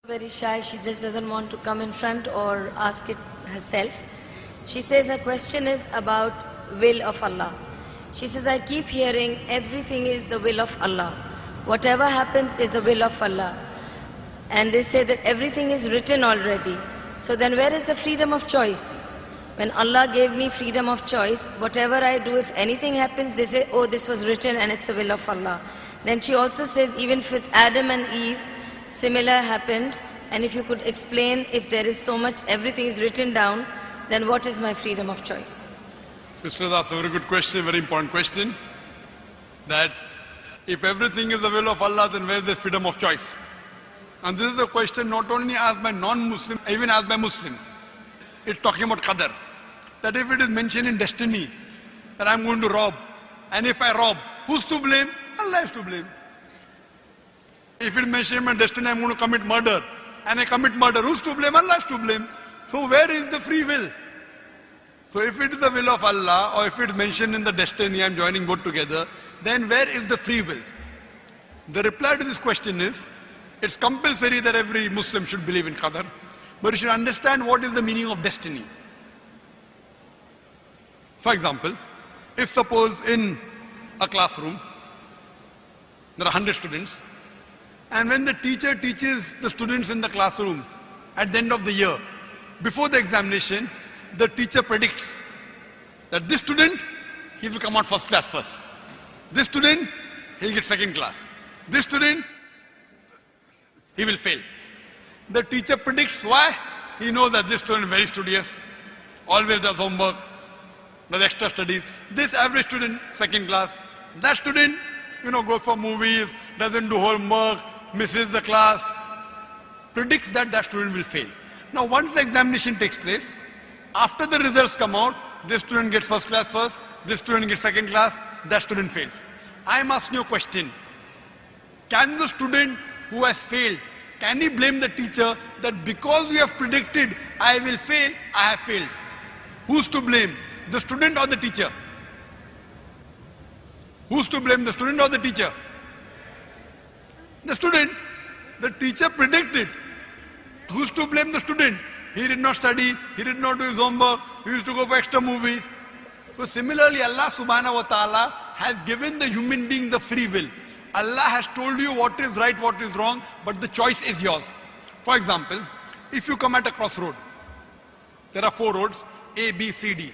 Very shy, she just doesn't want to come in front or ask it herself. She says her question is about will of Allah. She says, I keep hearing everything is the will of Allah. Whatever happens is the will of Allah. And they say that everything is written already. So then where is the freedom of choice? When Allah gave me freedom of choice, whatever I do, if anything happens, they say, oh, this was written and it's the will of Allah. Then she also says, even with Adam and Eve, similar happened. And if you could explain, if there is so much, everything is written down, then what is my freedom of choice? Sisters asked a very good question, very important question. That if everything is the will of Allah, then where is this freedom of choice? And this is a question not only asked by non-Muslims, even asked by Muslims. It's talking about qadar. That if it is mentioned in destiny, that I'm going to rob, and if I rob, who's to blame? Allah is to blame. If it is mentioned in destiny, I'm going to commit murder, and I commit murder, who's to blame? Allah is to blame. So where is the free will? So if it is the will of Allah, or if it is mentioned in the destiny, I'm joining both together, then where is the free will? The reply to this question is, it's compulsory that every Muslim should believe in qadar, but you should understand what is the meaning of destiny. For example, if suppose in a classroom, there are 100 students, and when the teacher teaches the students in the classroom at the end of the year, before the examination, the teacher predicts that this student, he will come out first class first. This student, he'll get second class. This student, he will fail. The teacher predicts why? He knows that this student is very studious, always does homework, does extra studies. This average student, second class. That student, goes for movies, doesn't do homework, misses the class, predicts that that student will fail. Now once the examination takes place, after the results come out, this student gets first class first, this student gets second class, that student fails. I am asking you a question. Can the student who has failed, can he blame the teacher that because you have predicted I will fail, I have failed? Who's to blame? The student or the teacher? Who's to blame, the student or the teacher? The student. The teacher predicted. Who's to blame the student? He did not study, he did not do his homework, he used to go for extra movies. So similarly, Allah subhanahu wa ta'ala has given the human being the free will. Allah has told you what is right, what is wrong, but the choice is yours. For example, if you come at a crossroad, there are 4 roads, A, B, C, D.